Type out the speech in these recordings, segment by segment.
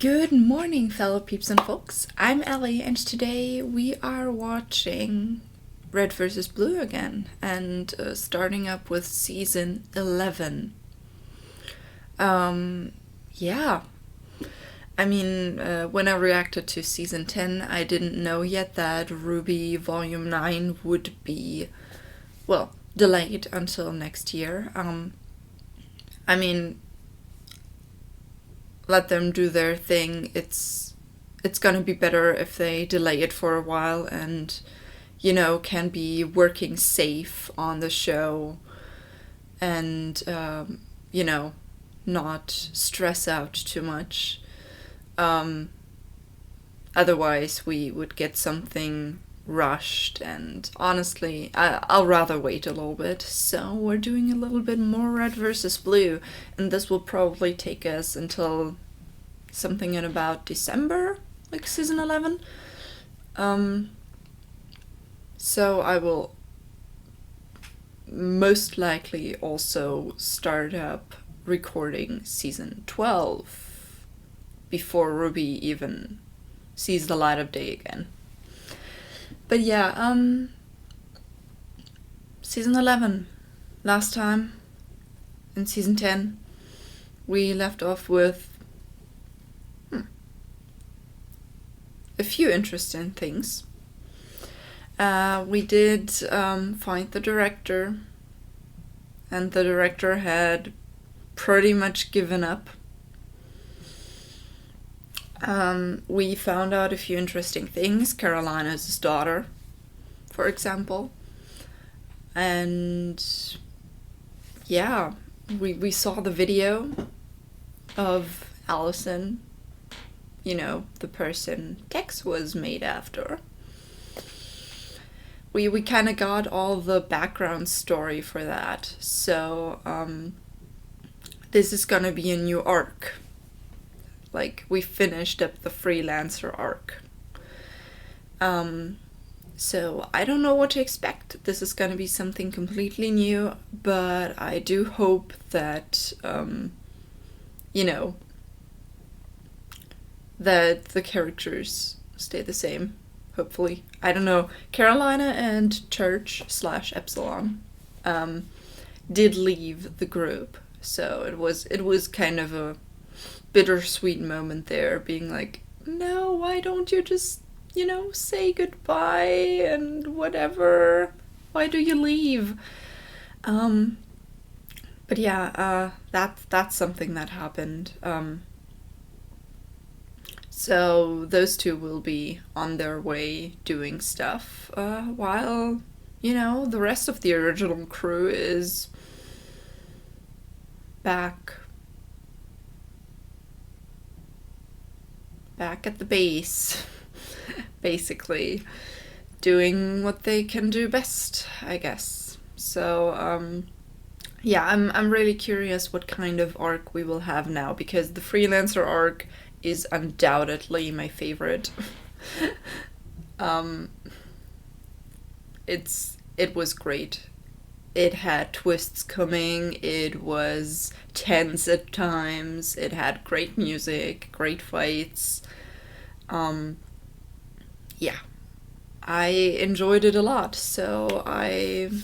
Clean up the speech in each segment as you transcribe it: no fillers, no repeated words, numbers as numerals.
Good morning, fellow peeps and folks. I'm Allie, and today we are watching Red vs. Blue again, and starting up with season 11. Yeah. I mean, when I reacted to season 10, I didn't know yet that RWBY Volume 9 would be, well, delayed until next year. I mean, let them do their thing. It's gonna be better if they delay it for a while and, can be working safe on the show and, not stress out too much. Otherwise we would get something rushed, and honestly, I'll rather wait a little bit. So we're doing a little bit more Red versus Blue, and this will probably take us until something in about December, like season 11. So I will most likely also start up recording season 12 before RWBY even sees the light of day again. But yeah, season 11, last time, in season 10, we left off with a few interesting things. We did find the director, and the director had pretty much given up. We found out a few interesting things. Carolina is his daughter, for example. And yeah, we saw the video of Allison, the person Tex was made after. We kind of got all the background story for that. So this is gonna be a new arc. Like, we finished up the freelancer arc. So I don't know what to expect. This is gonna be something completely new, but I do hope that, that the characters stay the same, hopefully. I don't know. Carolina and Church/Epsilon did leave the group, so it was kind of a bittersweet moment there, being like, no, why don't you just, say goodbye and whatever? Why do you leave? But yeah, that's something that happened. So those two will be on their way doing stuff, while, the rest of the original crew is back at the base, basically, doing what they can do best, I guess. So, yeah, I'm really curious what kind of arc we will have now, because the freelancer arc is undoubtedly my favorite. It was great. It had twists coming, it was tense at times, it had great music, great fights. Yeah, I enjoyed it a lot, so I'm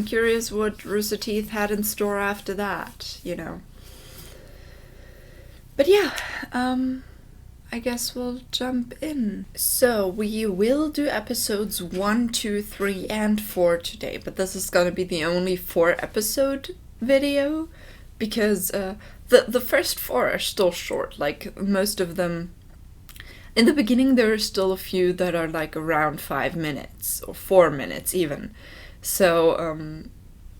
curious what Rooster Teeth had in store after that, But yeah, I guess we'll jump in. So we will do episodes 1, 2, 3, and 4 today, but this is gonna be the only 4-episode video, because the first 4 are still short. Like, most of them, in the beginning there are still a few that are like around 5 minutes, or 4 minutes even. So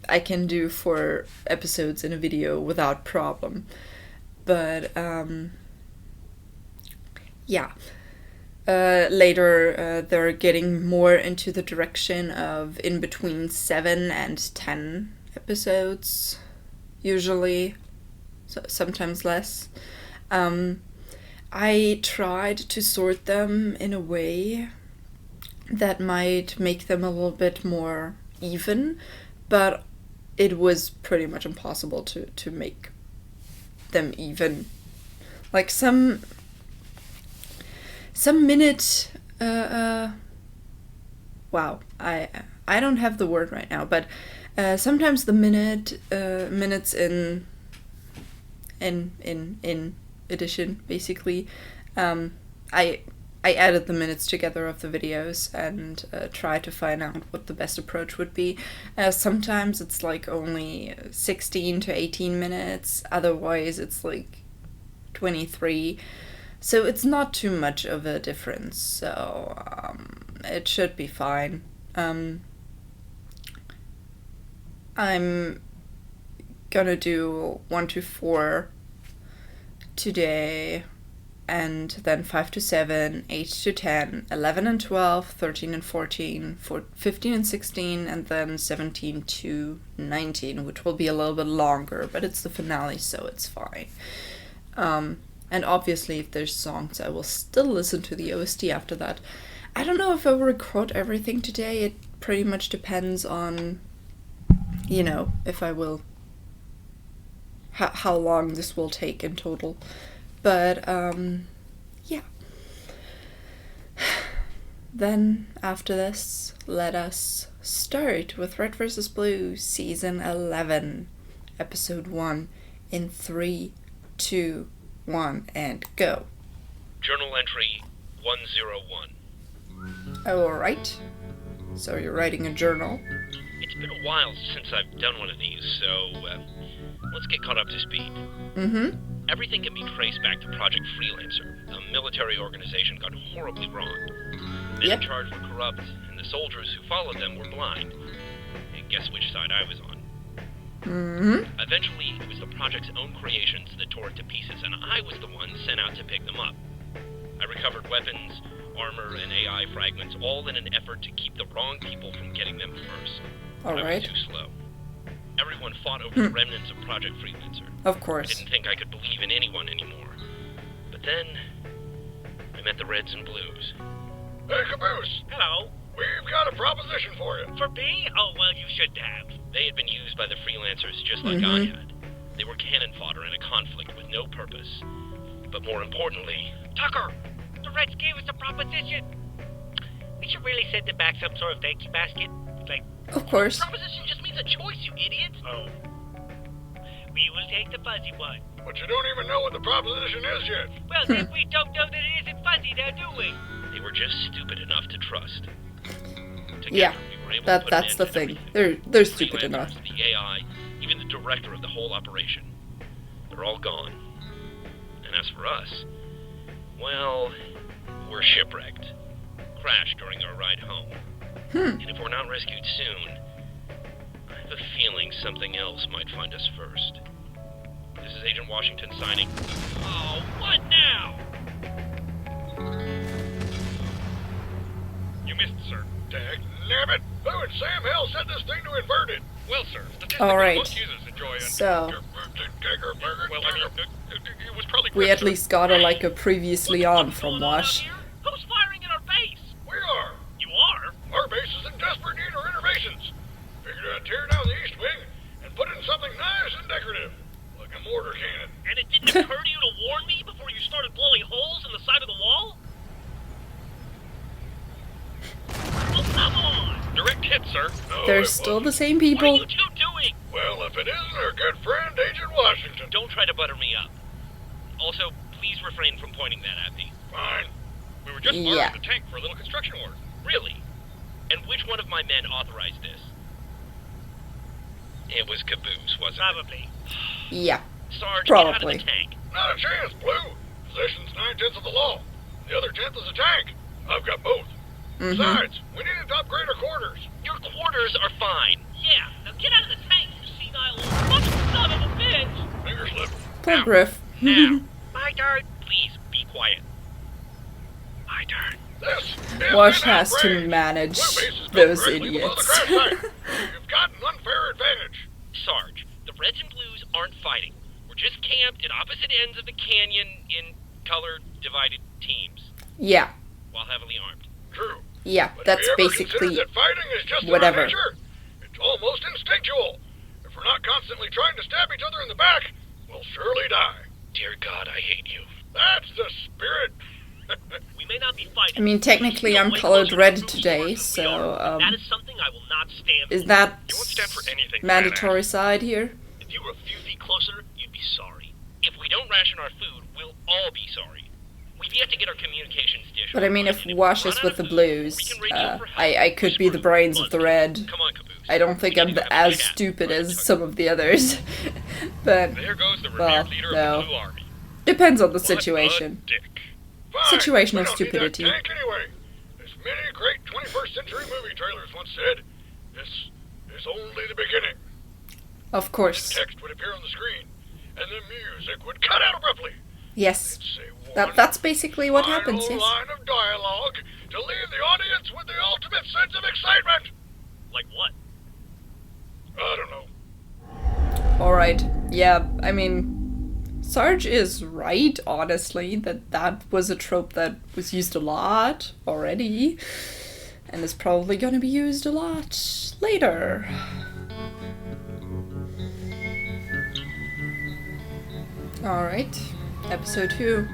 I can do 4 episodes in a video without problem. But yeah, later they're getting more into the direction of in between 7 and 10 episodes, usually, so sometimes less. I tried to sort them in a way that might make them a little bit more even, but it was pretty much impossible to make them even. like some minute, wow, I don't have the word right now, but sometimes the minutes in edition, basically, I added the minutes together of the videos and try to find out what the best approach would be. Sometimes it's like only 16 to 18 minutes, otherwise it's like 23. So it's not too much of a difference, so it should be fine. I'm gonna do 1 to 4 today, and then 5 to 7, 8 to 10, 11 and 12, 13 and 14, 15 and 16, and then 17 to 19, which will be a little bit longer, but it's the finale, so it's fine. And obviously, if there's songs, I will still listen to the OST after that. I don't know if I will record everything today. It pretty much depends on, you know, if I will, how long this will take in total. But, yeah. Then, after this, let us start with Red vs. Blue, Season 11, Episode 1, in 3, 2, 1, and go. Journal entry 101. Alright. So you're writing a journal. It's been a while since I've done one of these, so let's get caught up to speed. Mm-hmm. Everything can be traced back to Project Freelancer, a military organization gone horribly wrong. The men in charge were corrupt, and the soldiers who followed them were blind. And guess which side I was on? Mm-hmm. Eventually, it was the project's own creations that tore it to pieces, and I was the one sent out to pick them up. I recovered weapons, armor, and AI fragments, all in an effort to keep the wrong people from getting them first. I was too slow. Everyone fought over the remnants of Project Freelancer. Of course. I didn't think I could believe in anyone anymore. But then, I met the Reds and Blues. Hey, Caboose! Hello? We've got a proposition for you. For me? Oh, well, you should have. They had been used by the Freelancers just like I had. They were cannon fodder in a conflict with no purpose. But more importantly... Tucker! The Reds gave us a proposition! We should really send them back some sort of thank you basket. Like... Of course. Proposition just means a choice, you idiot! Oh. We will take the fuzzy one. But you don't even know what the proposition is yet. Well, then we don't know that it isn't fuzzy now, do we? They were just stupid enough to trust. Together, Yeah, we were able to put that's an the end to thing. everything. They're stupid enough. The AI, even the director of the whole operation. They're all gone. And as for us, well, we're shipwrecked. Crashed during our ride home. And if we're not rescued soon, I have a feeling something else might find us first. This is Agent Washington signing. Oh, what now? You missed, sir. Dagnabbit! Who in Sam Hell set this thing to invert it? Well, sir, statistically, Alright. most users enjoy it. So, Well, I mean, it was probably we at least got a previously on from Wash. Who's firing at our base? We are. You are? Our base is in desperate need of renovations. Figured I'd tear down the east wing and put in something nice and decorative, like a mortar cannon. And it didn't occur to you to warn me before you started blowing holes in the side of the wall? Oh, come on! Direct hit, sir. No, They're it still wasn't. the same What are people. you two doing? Well, if it isn't our good friend, Agent Washington. Don't try to butter me up. Also, please refrain from pointing that at me. Fine. We were just Yeah. borrowing the tank for a little construction work. Really? And which one of my men authorized this? It was Caboose, wasn't Probably. Yeah, Sarge, get out of probably. the tank. Not a chance, Blue. Possession's 9/10 of the law. The other 10th is a tank. I've got both. Besides, we needed to upgrade our quarters. Your quarters are fine. Yeah, now get out of the tank, you senile old son of a bitch! Finger slip. Poor Griff. Now, My turn. please be quiet. My turn. This is Wash an has to outrage. manage Blue base is built those directly below the idiots. crash site. You've got an unfair advantage. Sarge, the Reds and Blues aren't fighting. We're just camped at opposite ends of the canyon in color-divided teams, Yeah, while heavily armed. True. yeah, But that's have you ever basically considered that fighting is just whatever. in our nature? It's almost instinctual. If we're not constantly trying to stab each other in the back, we'll surely die. Dear God, I hate you. That's the spirit. We may not be fighting. I mean, technically I'm colored red today, so, that is something I will not stand for. is that You won't stand for anything, mandatory side here? If you were a few feet closer, you'd be sorry. If we don't ration our food, we'll all be sorry. We've yet to get our communications dish. But I mean, if online, and Wash we is run with out the of food, blues, we can radio for help. I could be the brains of the red. Come on, Caboose. I don't think We I'm need to have a as chat. stupid as some of the others, but There goes the well, revered leader no. of the Blue Army. Depends on the What situation. a dick. Fine, Situation we of don't need that stupidity. tank anyway. As many great 21st century movie trailers once said, this is only the beginning. Of course. Text would appear on the screen, and the music would cut out abruptly. Yes. It'd say That's basically what final happens, yes. line of dialogue to leave the audience with the ultimate sense of excitement. Like what? I don't know. Alright. Yeah, I mean, Sarge is right, honestly, that was a trope that was used a lot already, and is probably gonna be used a lot later. Alright, episode 2.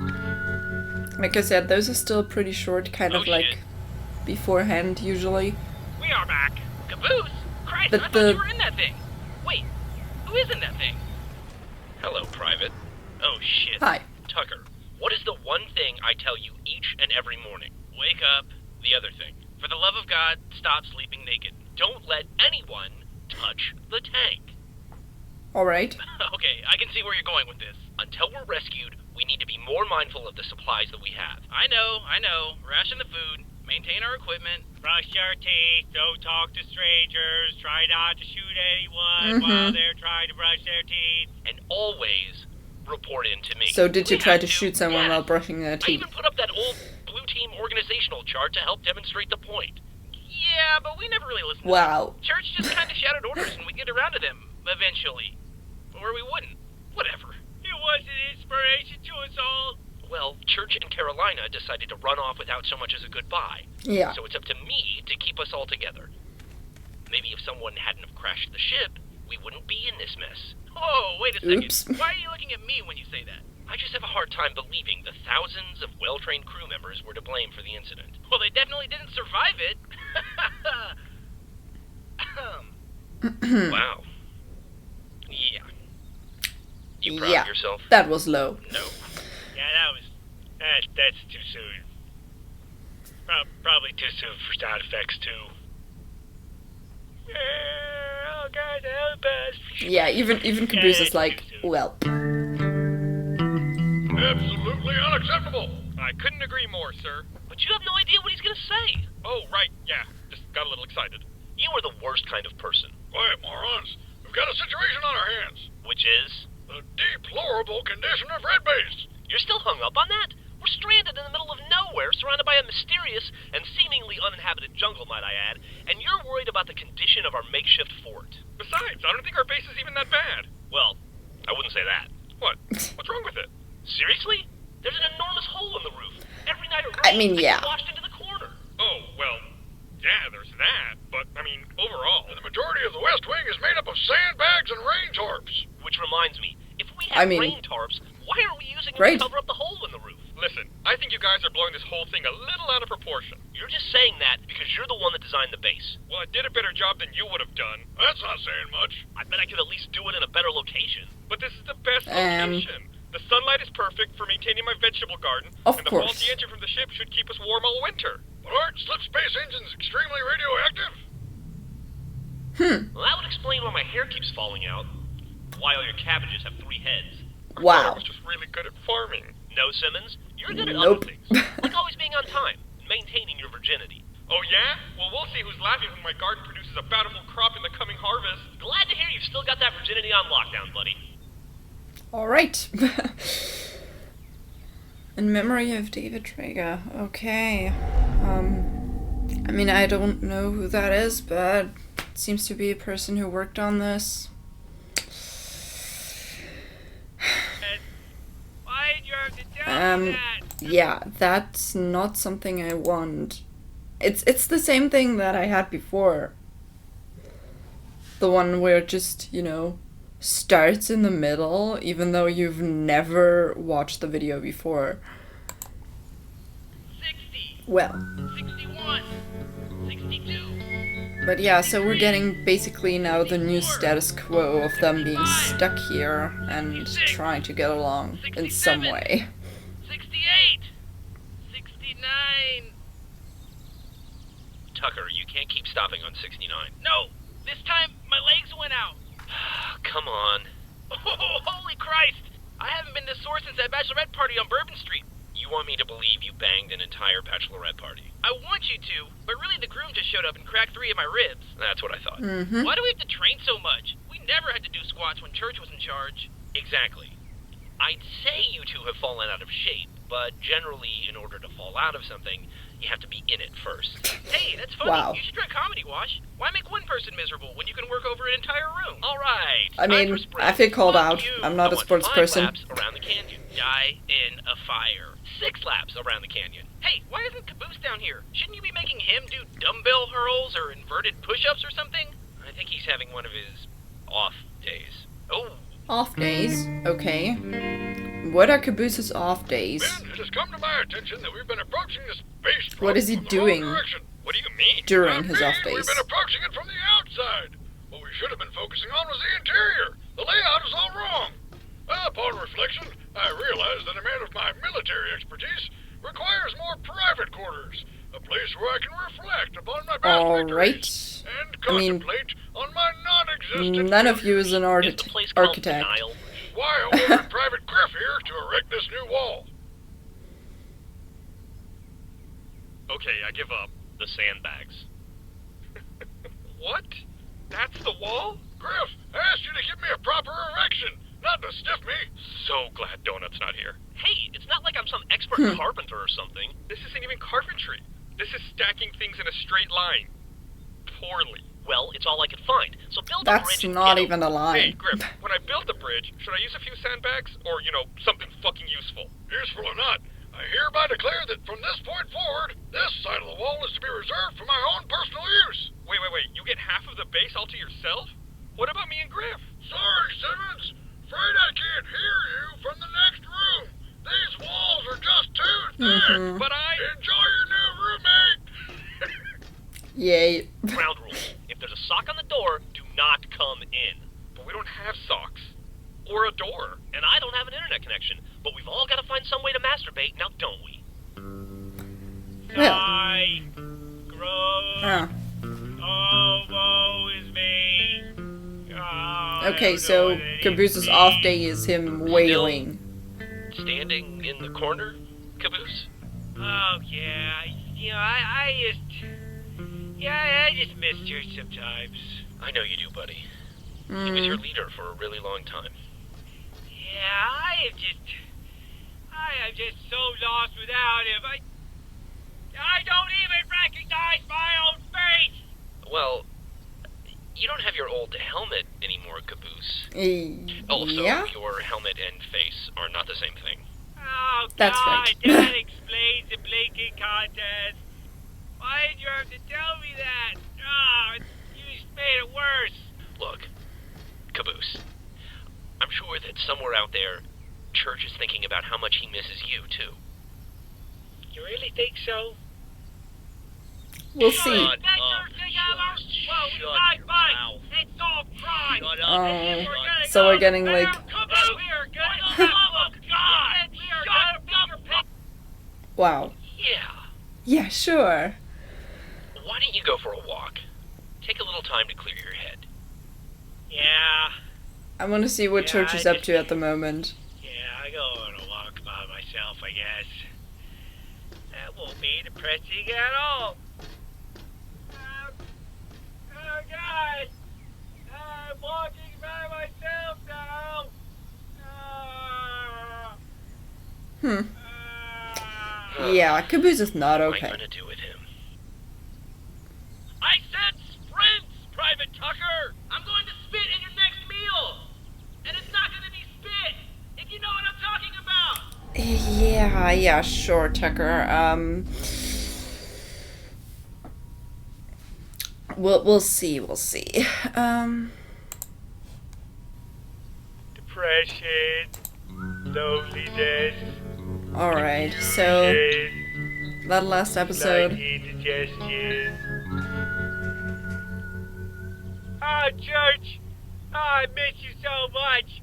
Like I said, those are still pretty short, kind of Oh, like shit. beforehand, usually. We are back. Caboose? Christ, But I thought the- you were in that thing. Wait, who is in that thing? Hello, Private. Oh, shit. Hi. Tucker, what is the one thing I tell you each and every morning? Wake up. The other thing. For the love of God, stop sleeping naked. Don't let anyone touch the tank. Alright. Okay, I can see where you're going with this. Until we're rescued, we need to be more mindful of the supplies that we have. I know. Ration the food, maintain our equipment, brush your teeth, don't talk to strangers, try not to shoot anyone while they're trying to brush their teeth. And always report in to me. So did you We try have to to, shoot someone yes. while brushing their I teeth? even put up that old blue team organizational chart to help demonstrate the point. Yeah, but we never really listened to Wow. them. Church just kind of shouted orders and we'd get around to them, eventually. Or we wouldn't. Whatever. It was an inspiration to us all. Well, Church and Carolina decided to run off without so much as a goodbye. Yeah. So it's up to me to keep us all together. Maybe if someone hadn't have crashed the ship, we wouldn't be in this mess. Oh, wait a second. Oops. Why are you looking at me when you say that? I just have a hard time believing the thousands of well-trained crew members were to blame for the incident. Well, they definitely didn't survive it. Wow. Yeah. You proud Yeah. of yourself? That was low. No. Yeah, that's too soon. Probably too soon for sound effects, too. Oh, God, help us. Yeah, even Caboose is like, well. Absolutely unacceptable. I couldn't agree more, sir. But you have no idea what he's gonna say. Oh, right, yeah. Just got a little excited. You are the worst kind of person. Quiet, morons. We've got a situation on our hands. Which is? The deplorable condition of Red Base. You're still hung up on that? We're stranded in the middle of nowhere, surrounded by a mysterious and seemingly uninhabited jungle, might I add, and you're worried about the condition of our makeshift fort. Besides, I don't think our base is even that bad. Well, I wouldn't say that. What? What's wrong with it? Seriously? There's an enormous hole in the roof. Every night it rains, I mean, yeah. get washed into the corner. Oh, well, yeah, there's that. But, I mean, overall... And the majority of the West Wing is made up of sandbags and rain tarps. Which reminds me, if we I have mean, rain tarps, why aren't we using them great. to cover up the hole in the roof? Listen, I think you guys are blowing this whole thing a little out of proportion. You're just saying that because you're the one that designed the base. Well, I did a better job than you would have done. That's not saying much. I bet I could at least do it in a better location. But this is the best location. The sunlight is perfect for maintaining my vegetable garden. Of and the course. faulty engine from the ship should keep us warm all winter. But aren't slip space engines extremely radioactive? Well, that would explain why my hair keeps falling out. Why all your cabbages have 3 heads. I Wow. thought I was just really good at farming. No, Simmons, you're good at Nope. other things. Like always being on time, and maintaining your virginity. Oh, yeah? Well, we'll see who's laughing when my garden produces a bountiful crop in the coming harvest. Glad to hear you've still got that virginity on lockdown, buddy. Alright. In memory of David Traeger. Okay. I mean, I don't know who that is, but it seems to be a person who worked on this. Why'd you have to tell me that? Yeah, that's not something I want. It's the same thing that I had before. The one where just, starts in the middle, even though you've never watched the video before. 60. Well. 61. 62. But yeah, so we're getting basically now the new status quo of them being stuck here and trying to get along in some way. 68. 69. Tucker, you can't keep stopping on 69. No, this time my legs went out. Come on. Oh, holy Christ! I haven't been this sore since that bachelorette party on Bourbon Street. You want me to believe you banged an entire bachelorette party? I want you to, but really the groom just showed up and cracked 3 of my ribs. That's what I thought. Why do we have to train so much? We never had to do squats when church was in charge. Exactly. I'd say you two have fallen out of shape, but generally, in order to fall out of something, you have to be in it first. Hey, that's funny. Wow. You should try Comedy Wash. Why make one person miserable when you can work over an entire room? All right. I mean, time for sprint. I feel called Fuck out. you. I'm not I a want sports 5 person. laps around the canyon. Die in a fire. 6 laps around the canyon. Hey, why isn't Caboose down here? Shouldn't you be making him do dumbbell hurls or inverted push-ups or something? I think he's having one of his off days. Oh, Off days, okay. What are Caboose's off days? Ben, it has come to my attention that we've been approaching this space What is he from the wrong doing direction. What do you mean? during his off We've days? been approaching it from the outside. What we should have been focusing on was the interior. The layout is all wrong. Upon reflection, I realized that a man of my military expertise requires more private quarters, a place where I can reflect upon my past victories Alright. and I mean, contemplate on my non-existent none of you is an Is the place called architect. Denial? Why I ordered Private Griff here to erect this new wall. Okay, I give up. The sandbags. What? That's the wall? Griff, I asked you to give me a proper erection, not to stiff me. So glad Donut's not here. Hey, it's not like I'm some expert carpenter or something. This isn't even carpentry. This is stacking things in a straight line. Poorly. Well, it's all I could find. So build a That's bridge and not get even a Hey, line. Griff, when I build the bridge, should I use a few sandbags? Or, something fucking useful? Useful or not, I hereby declare that from this point forward, this side of the wall is to be reserved for my own personal use. Wait. You get half of the base all to yourself? What about me and Griff? Sorry, Simmons. Afraid I can't hear you from the next room. These walls are just too thick. But Enjoy your new roommate. Yay. ground rules. If there's a sock on the door, do not come in. But we don't have socks. Or a door. And I don't have an internet connection. But we've all got to find some way to masturbate, now don't we? Yeah. die. Gross. Ah. Oh, woe is me. Oh, Okay, so Caboose's off day is him wailing. Standing in the corner, Caboose? Oh, yeah. I just missed her sometimes. I know you do, buddy. He was your leader for a really long time. Yeah, I am just so lost without him. I don't even recognize my own face. Well, you don't have your old helmet anymore, Caboose. Also, Yeah? your helmet and face are not the same thing. Oh, That's God, right. that explains the blinking contest. Why did you have to tell me that? Oh, you just made it worse. Look, Caboose, I'm sure that somewhere out there, Church is thinking about how much he misses you, too. You really think so? We'll see. Shut your mouth. It's all crime. Oh, so we're getting like... Wow. Yeah. Yeah, sure. Why don't you go for a walk? Take a little time to clear your head. Yeah, I want to see what Yeah, Church is I up just- to at the moment. I go on a walk by myself, I guess. That won't be depressing at all. Oh, God. I'm walking by myself now. Yeah, Caboose is not What am I okay. gonna do with him? I said sprints, Private Tucker. I'm going to spit in your next meal. And it's not going to be spit, if you know what I'm talking about. Yeah, sure, Tucker. We'll see. depression, loneliness, Alright, so that last episode. indigestion. Oh, Church! Oh, I miss you so much!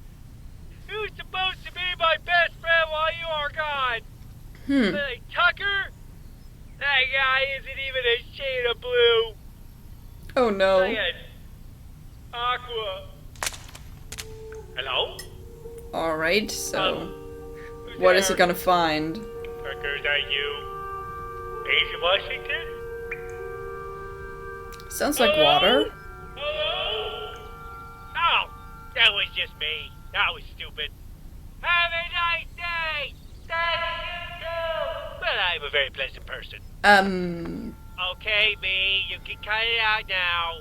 Who's supposed to be my best friend while you are gone? Like Tucker? That guy isn't even a shade of blue. Oh no. Like an aqua. Hello? Alright, so Who's what is there? he gonna find? Tucker, is that you? Daisy Washington? Sounds like water. Hello? Oh, that was just me. That was stupid. Have a nice day! Thank you! Well, I'm a very pleasant person. Okay, me, you can cut it out now.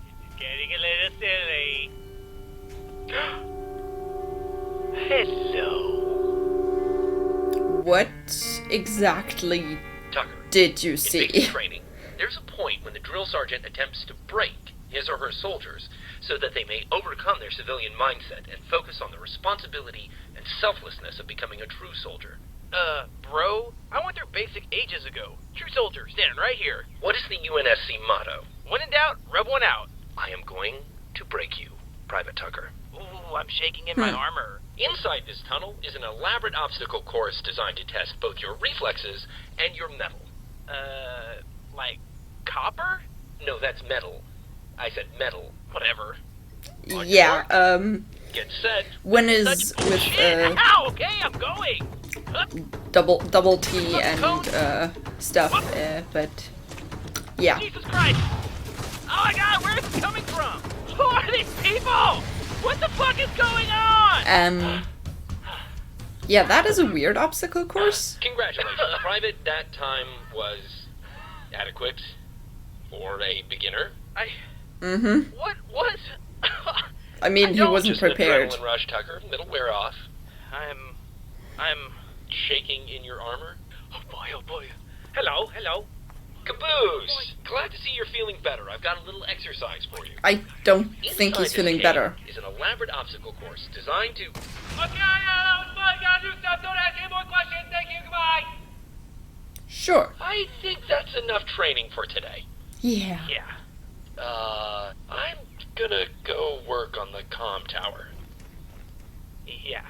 This is getting a little silly. Hello. What exactly Tucker, did you in see? basic training, there's a point when the drill sergeant attempts to break his or her soldiers so that they may overcome their civilian mindset and focus on the responsibility and selflessness of becoming a true soldier. Bro, I went through basic ages ago. True soldier, standing right here. What is the UNSC motto? When in doubt, rub one out. I am going to break you, Private Tucker. Ooh, I'm shaking in my armor. Inside this tunnel is an elaborate obstacle course designed to test both your reflexes and your mettle. Like copper? No, that's metal. I said metal. Whatever. Yeah, Get set. when is Such with bullshit. Ow, okay, I'm going. double T and stuff, but yeah. Jesus Christ! Oh my God, where is it coming from? Who are these people? What the fuck is going on? Yeah, that is a weird obstacle course. Congratulations, Private. That time was adequate for a beginner. What was? I mean, he wasn't Just an prepared. adrenaline rush, Tucker. It'll wear off. I'm Shaking in your armor. Oh boy. Hello. Caboose! Glad to see you're feeling better. I've got a little exercise for you. I don't think Inside he's this feeling cave better. Is an elaborate obstacle course designed to. Okay, that was fun. Gotta do stuff. Don't ask any more questions. Thank you. Goodbye. Sure. I think that's enough training for today. Yeah. I'm gonna go work on the comm tower. Yeah.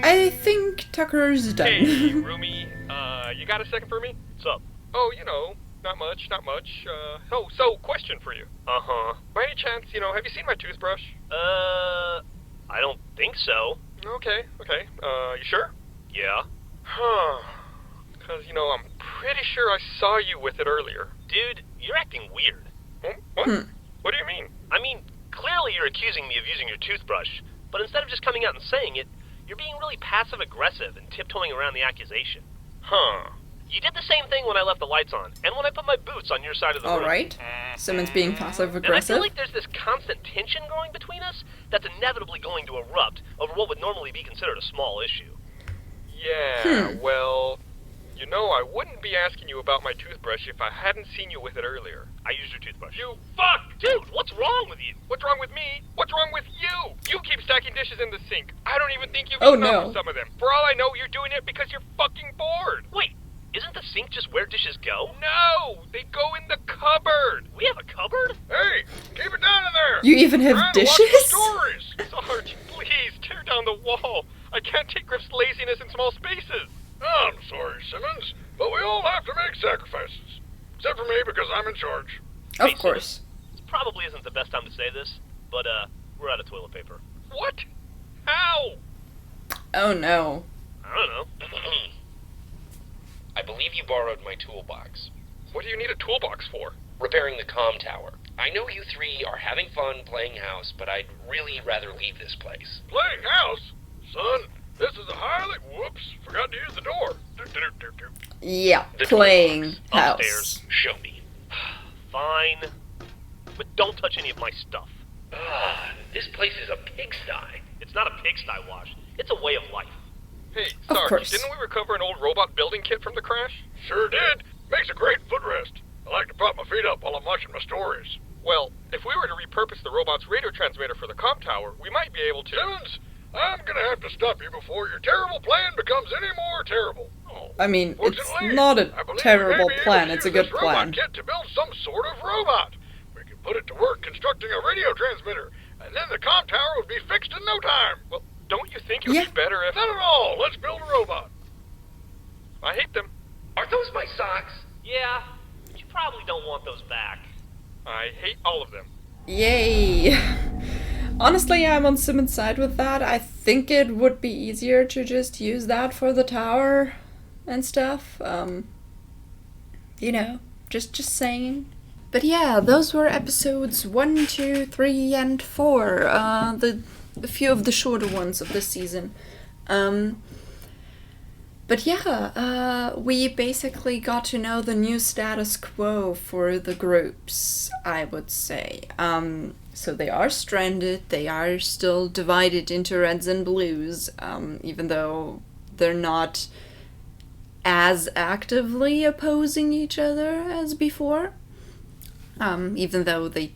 I think Tucker's done. Hey, Roomy, you got a second for me? What's up? Oh, not much. So, question for you. Uh-huh. By any chance, have you seen my toothbrush? I don't think so. Okay. You sure? Yeah. Huh. Because, I'm pretty sure I saw you with it earlier. Dude, you're acting weird. What? What do you mean? I mean, clearly you're accusing me of using your toothbrush, but instead of just coming out and saying it, you're being really passive-aggressive and tiptoeing around the accusation. Huh. You did the same thing when I left the lights on, and when I put my boots on your side of the room. Alright. Someone's being passive And I feel aggressive. like there's this constant tension going between us that's inevitably going to erupt over what would normally be considered a small issue. Yeah, well, I wouldn't be asking you about my toothbrush if I hadn't seen you with it earlier. I used your toothbrush. You fuck! Dude, what's wrong with you? What's wrong with me? What's wrong with you? You keep stacking dishes in the sink. I don't even think you've eaten up some of them. For all I know, you're doing it because you're fucking bored. Wait, isn't the sink just where dishes go? No, they go in the cupboard. We have a cupboard? Hey, keep it down in there! You even have Trying to watch dishes? the stories! Sarge, please, tear down the wall. I can't take Griff's laziness in small spaces. I'm sorry, Simmons, but we all have to make sacrifices. Except for me, because I'm in charge. Of course. This probably isn't the best time to say this, but, we're out of toilet paper. What? How? Oh no. I don't know. I believe you borrowed my toolbox. What do you need a toolbox for? Repairing the comm tower. I know you three are having fun playing house, but I'd really rather leave this place. Playing house? Son, this is a highly... Whoops, forgot to use the door. Yeah, The playing toolbox. house. Upstairs. Show me. Fine. But don't touch any of my stuff. This place is a pigsty. It's not a pigsty, Wash. It's a way of life. Hey, Of Sarge, course. didn't we recover an old robot building kit from the crash? Sure did. Makes a great footrest. I like to prop my feet up while I'm watching my stories. Well, if we were to repurpose the robot's radio transmitter for the comm tower, we might be able to... Simmons, I'm gonna have to stop you before your terrible plan becomes any more terrible. I mean, it's Fortunately, not a I believe terrible we may be plan, able to it's a use good this robot plan. kit to build some sort of robot. We can put it to work constructing a radio transmitter, and then the comm tower would be fixed in no time. Well, don't you think it would be better if... Not at all. Let's build a robot. I hate them. Are those my socks? Yeah, but you probably don't want those back. I hate all of them. Yay! Honestly, I'm on Simmons' side with that. I think it would be easier to just use that for the tower and stuff. You know, just saying. But yeah, those were episodes 1, 2, 3, and 4. The few of the shorter ones of this season. But yeah, we basically got to know the new status quo for the groups, I would say. So they are stranded, they are still divided into reds and blues, even though they're not as actively opposing each other as before. Even though they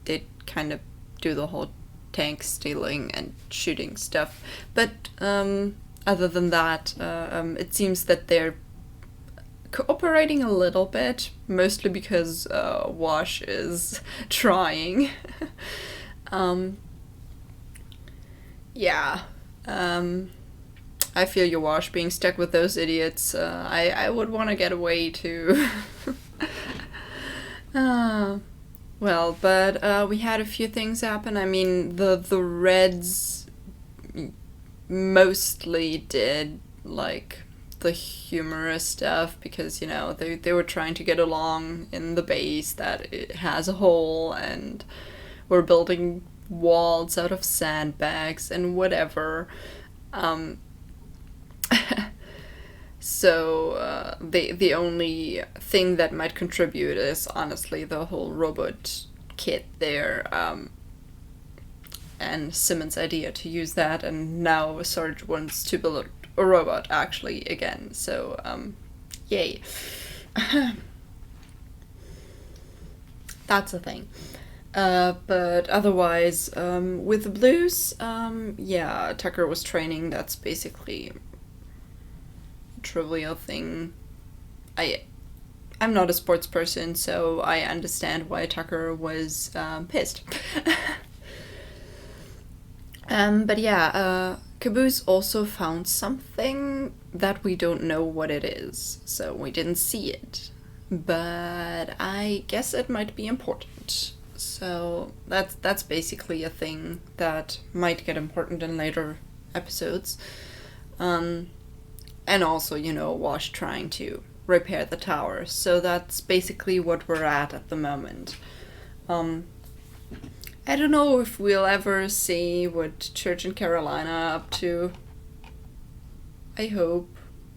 did kind of do the whole tank stealing and shooting stuff. But other than that, it seems that they're cooperating a little bit, mostly because Wash is trying. Yeah. I feel you, Wash, being stuck with those idiots. I would want to get away too. Well, but we had a few things happen. I mean, the Reds mostly did, like, the humorous stuff because, you know, they were trying to get along in the base that it has a hole and were building walls out of sandbags and whatever. So the only thing that might contribute is honestly the whole robot kit there, and Simmons' idea to use that, and now Sarge wants to build a robot actually again, so yay. That's a thing. But otherwise, with the blues, yeah, Tucker was training. That's basically a trivial thing. I'm not a sports person, so I understand why Tucker was pissed. But yeah, Caboose also found something that we don't know what it is, so we didn't see it. But I guess it might be important. So that's basically a thing that might get important in later episodes. And also, you know, Wash trying to repair the tower. So that's basically what we're at the moment. I don't know if we'll ever see what Church and Carolina are up to. I hope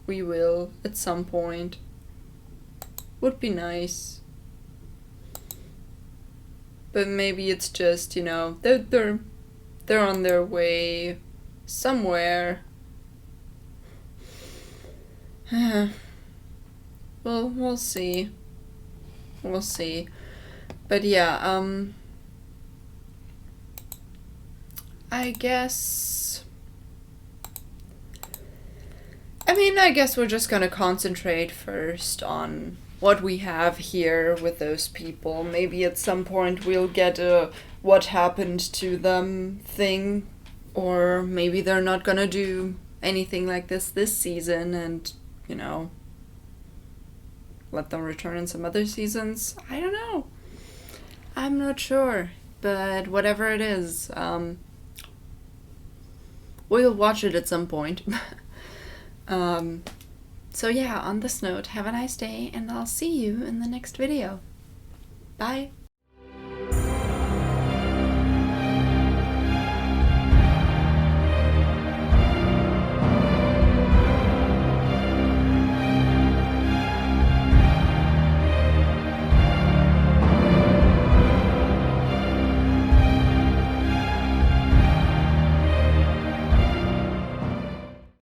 we will at some point. Would be nice. But maybe it's just, you know, they're on their way somewhere. Well, we'll see. We'll see. But yeah, I guess we're just gonna concentrate first on what we have here with those people. Maybe at some point we'll get a what happened to them thing, or maybe they're not gonna do anything like this season and, you know, let them return in some other seasons. I don't know. I'm not sure, but whatever it is, we'll watch it at some point. So yeah, on this note, have a nice day, and I'll see you in the next video. Bye!